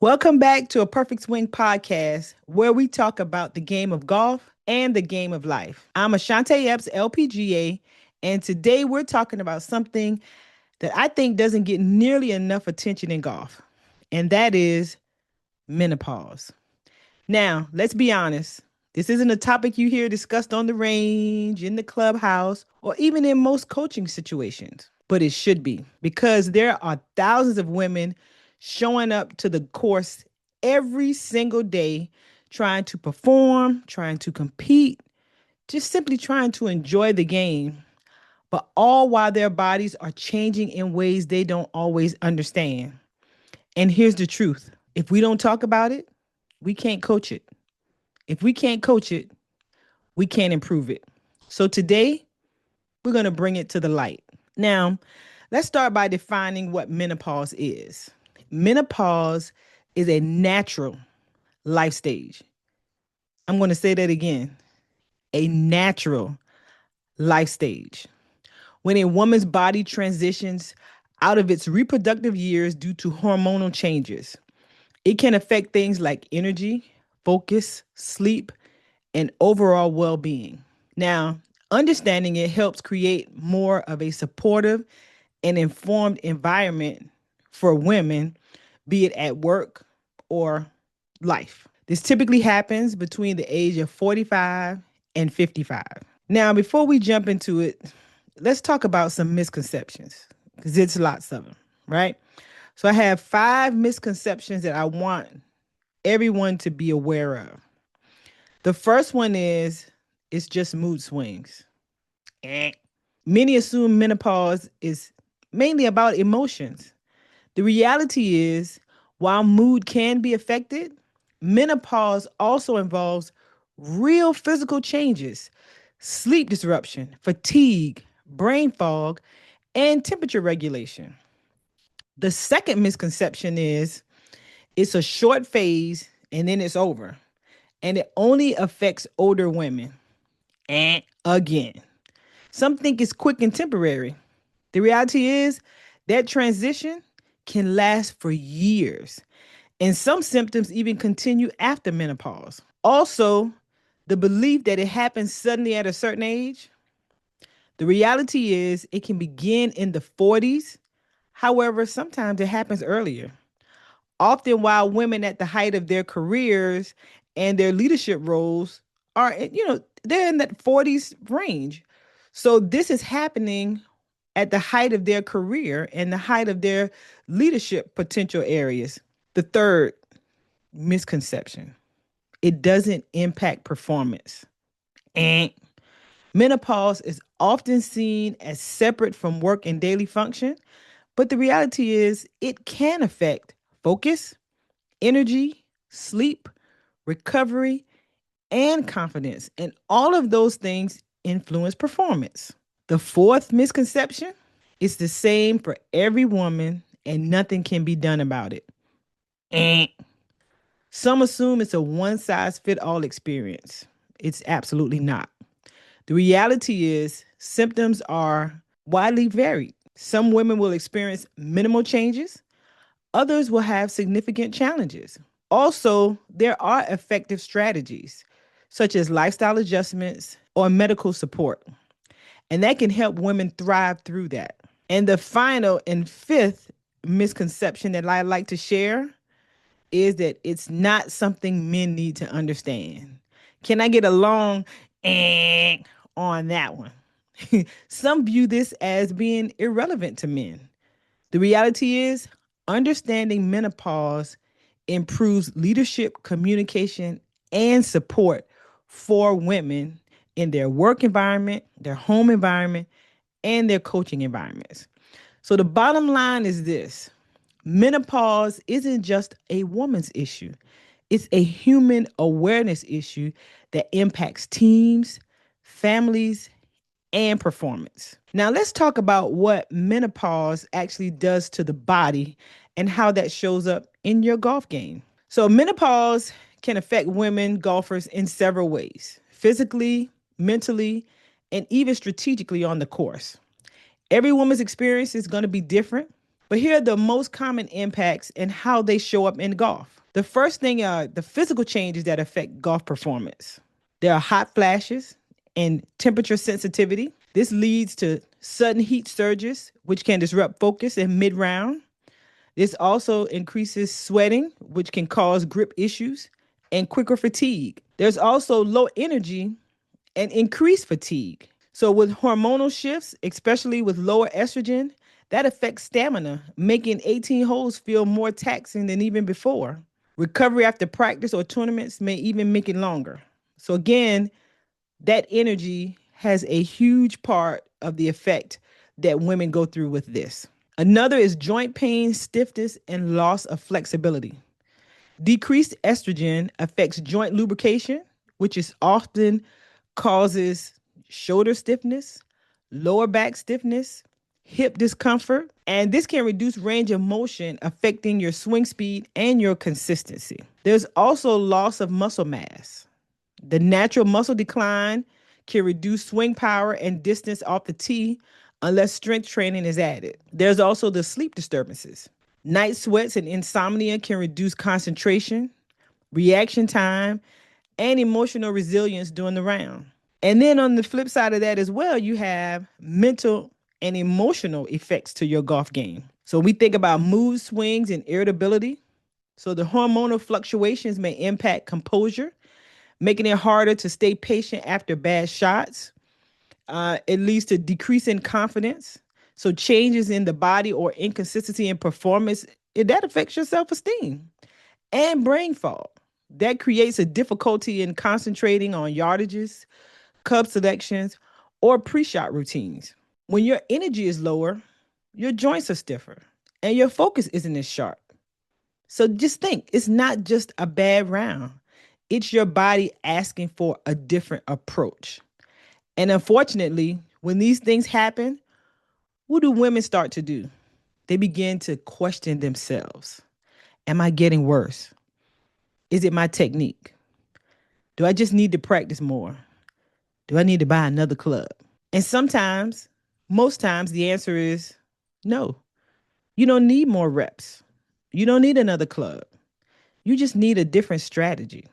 Welcome back to a Perfect Swing podcast where we talk about the game of golf and the game of life. I'm Ashante Epps, LPGA, and today we're talking about something that I think doesn't get nearly enough attention in golf, and that is menopause. Now, let's be honest. This isn't a topic you hear discussed on the range, in the clubhouse, or even in most coaching situations. But it should be because there are thousands of women showing up to the course every single day, trying to perform, trying to compete, just simply trying to enjoy the game, but all while their bodies are changing in ways they don't always understand. And here's the truth: if we don't talk about it, we can't coach it. If we can't coach it, we can't improve it. So today, we're going to bring it to the light. Now, let's start by defining what menopause is. Menopause is a natural life stage. I'm going to say that again: a natural life stage. When a woman's body transitions out of its reproductive years due to hormonal changes, it can affect things like energy, focus, sleep, and overall well being. Now, understanding it helps create more of a supportive and informed environment for women, be it at work or life. This typically happens between the age of 45 and 55. Now, before we jump into it, let's talk about some misconceptions because it's lots of them, right? So I have 5 misconceptions that I want everyone to be aware of. The first one is it's just mood swings. Eh. Many assume menopause is mainly about emotions. The reality is, while mood can be affected, menopause also involves real physical changes, sleep disruption, fatigue, brain fog, and temperature regulation. The second misconception is it's a short phase and then it's over, and it only affects older women. And again, some think it's quick and temporary. The reality is that transition can last for years, and some symptoms even continue after menopause. Also, the belief that it happens suddenly at a certain age. The reality is it can begin in the 40s. However, sometimes it happens earlier, often while women at the height of their careers and their leadership roles are, they're in that 40s range. So this is happening at the height of their career and the height of their leadership potential areas. The third misconception: it doesn't impact performance. And menopause is often seen as separate from work and daily function, but the reality is it can affect focus, energy, sleep, recovery, and confidence. And all of those things influence performance. The fourth misconception: it's the same for every woman and nothing can be done about it. Eh. Some assume it's a one size fit all experience. It's absolutely not. The reality is symptoms are widely varied. Some women will experience minimal changes, others will have significant challenges. Also, there are effective strategies such as lifestyle adjustments or medical support, and that can help women thrive through that. And the final and fifth misconception that I like to share is that it's not something men need to understand. Can I get a long on that one? Some view this as being irrelevant to men. The reality is, understanding menopause improves leadership, communication, and support for women in their work environment, their home environment, and their coaching environments. So the bottom line is this: menopause isn't just a woman's issue, it's a human awareness issue that impacts teams, families, and performance. Now, let's talk about what menopause actually does to the body and how that shows up in your golf game. So, menopause can affect women golfers in several ways: physically, mentally, and even strategically on the course. Every woman's experience is going to be different, But here are the most common impacts and how they show up in golf. The first thing are the physical changes that affect golf performance. There are hot flashes and temperature sensitivity. This leads to sudden heat surges, which can disrupt focus in mid round. This also increases sweating, which can cause grip issues and quicker fatigue. There's also low energy and increased fatigue. So, with hormonal shifts, especially with lower estrogen, that affects stamina, making 18 holes feel more taxing than even before. Recovery after practice or tournaments may even make it longer. So, again, that energy has a huge part of the effect that women go through with this. Another is joint pain, stiffness, and loss of flexibility. Decreased estrogen affects joint lubrication, which is often causes shoulder stiffness, lower back stiffness, hip discomfort, and this can reduce range of motion, affecting your swing speed and your consistency. There's also loss of muscle mass. The natural muscle decline can reduce swing power and distance off the tee unless strength training is added. There's also the sleep disturbances. Night sweats and insomnia can reduce concentration, reaction time, and emotional resilience during the round. And then on the flip side of that as well, you have mental and emotional effects to your golf game. So we think about mood swings and irritability. So the hormonal fluctuations may impact composure, making it harder to stay patient after bad shots. It leads to decrease in confidence. So changes in the body or inconsistency in performance, that affects your self-esteem. And brain fog. That creates a difficulty in concentrating on yardages, club selections, or pre-shot routines. When your energy is lower, your joints are stiffer and your focus isn't as sharp. So just think, it's not just a bad round. It's your body asking for a different approach. And unfortunately, when these things happen, what do women start to do? They begin to question themselves. Am I getting worse? Is it my technique? Do I just need to practice more? Do I need to buy another club? And sometimes, most times, the answer is no. You don't need more reps. You don't need another club. You just need a different strategy.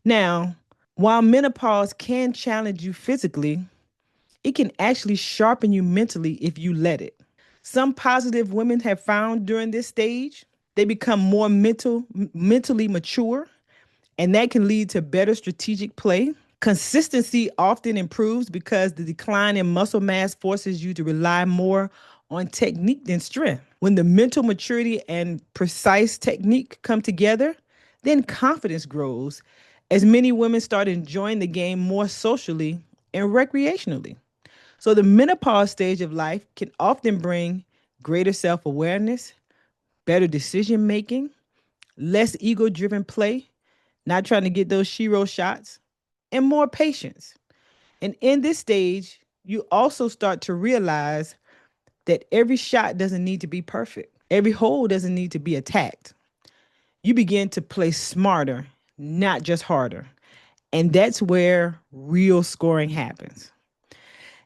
Now, while menopause can challenge you physically, it can actually sharpen you mentally if you let it. Some positive women have found during this stage, they become more mentally mature, and that can lead to better strategic play. Consistency often improves because the decline in muscle mass forces you to rely more on technique than strength. When the mental maturity and precise technique come together, then confidence grows as many women start enjoying the game more socially and recreationally. So the menopause stage of life can often bring greater self-awareness, better decision making, less ego-driven play, not trying to get those shero shots, and more patience. And in this stage, you also start to realize that every shot doesn't need to be perfect. Every hole doesn't need to be attacked. You begin to play smarter, not just harder. And that's where real scoring happens.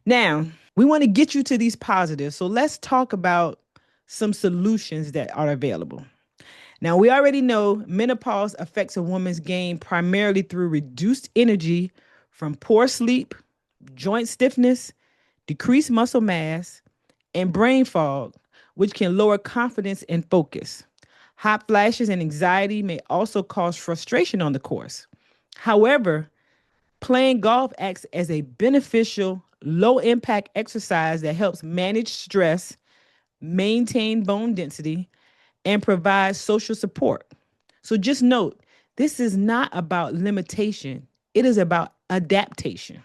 Now, we want to get you to these positives. So let's talk about some solutions that are available. Now, we already know menopause affects a woman's game primarily through reduced energy from poor sleep, joint stiffness, decreased muscle mass, and brain fog, which can lower confidence and focus. Hot flashes and anxiety may also cause frustration on the course. However, playing golf acts as a beneficial, low impact exercise that helps manage stress, maintain bone density, and provide social support. So just note, this is not about limitation, it is about adaptation.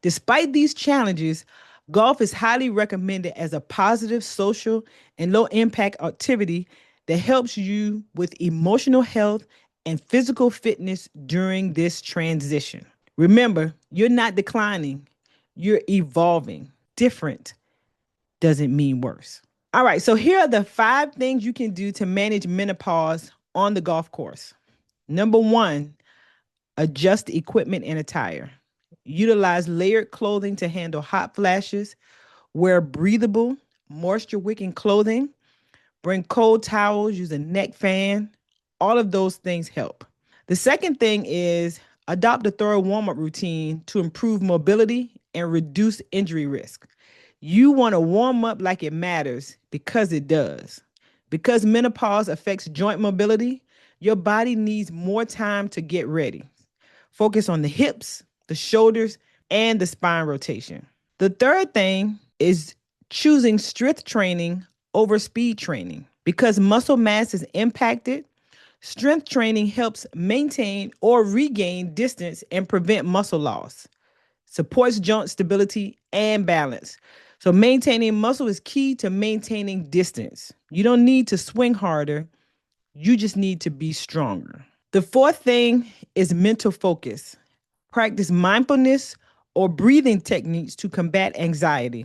Despite these challenges, golf is highly recommended as a positive social and low impact activity that helps you with emotional health and physical fitness during this transition. Remember, you're not declining, you're evolving. Different doesn't mean worse. All right, so here are the 5 things you can do to manage menopause on the golf course. Number 1, adjust equipment and attire. Utilize layered clothing to handle hot flashes. Wear breathable, moisture wicking clothing. Bring cold towels, use a neck fan. All of those things help. The second thing is adopt a thorough warm up routine to improve mobility and reduce injury risk. You want to warm up like it matters because it does. Because menopause affects joint mobility, your body needs more time to get ready. Focus on the hips, the shoulders, and the spine rotation. The third thing is choosing strength training over speed training. Because muscle mass is impacted, strength training helps maintain or regain distance and prevent muscle loss, supports joint stability and balance. So, maintaining muscle is key to maintaining distance. You don't need to swing harder, you just need to be stronger. The fourth thing is mental focus. Practice mindfulness or breathing techniques to combat anxiety.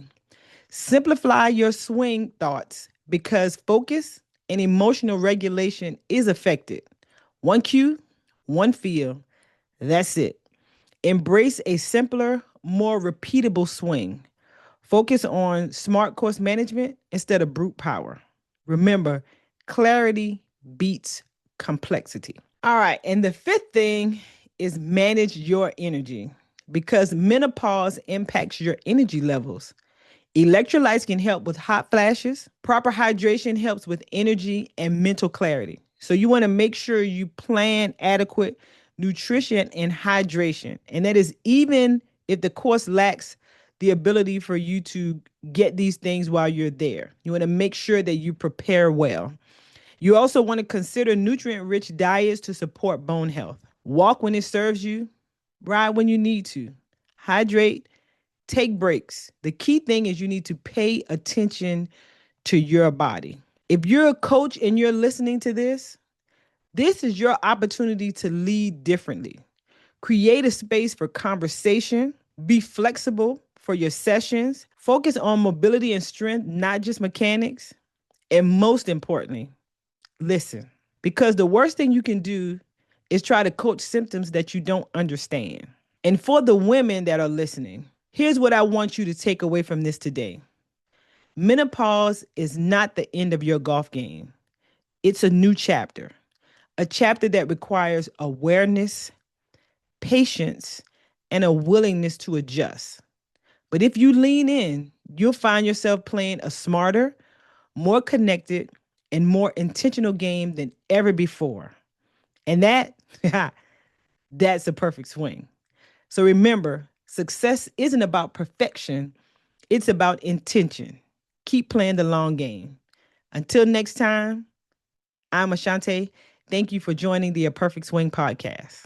Simplify your swing thoughts because focus and emotional regulation is affected. One cue, one feel, that's it. Embrace a simpler, more repeatable swing. Focus on smart course management instead of brute power. Remember, clarity beats complexity. All right, and the fifth thing is manage your energy because menopause impacts your energy levels. Electrolytes can help with hot flashes. Proper hydration helps with energy and mental clarity. So you want to make sure you plan adequate nutrition and hydration. And that is even if the course lacks the ability for you to get these things while you're there. You want to make sure that you prepare well. You also want to consider nutrient-rich diets to support bone health. Walk when it serves you, ride when you need to. Hydrate, take breaks. The key thing is you need to pay attention to your body. If you're a coach and you're listening to this is your opportunity to lead differently. Create a space for conversation. Be flexible for your sessions. Focus on mobility and strength, not just mechanics. And most importantly, listen. Because the worst thing you can do is try to coach symptoms that you don't understand. And for the women that are listening, here's what I want you to take away from this today. Menopause is not the end of your golf game. It's a new chapter, a chapter that requires awareness, patience, and a willingness to adjust. But if you lean in, you'll find yourself playing a smarter, more connected, and more intentional game than ever before. And that's a perfect swing. So remember, success isn't about perfection, it's about intention. Keep playing the long game. Until next time, I'm Ashante. Thank you for joining the A Perfect Swing podcast.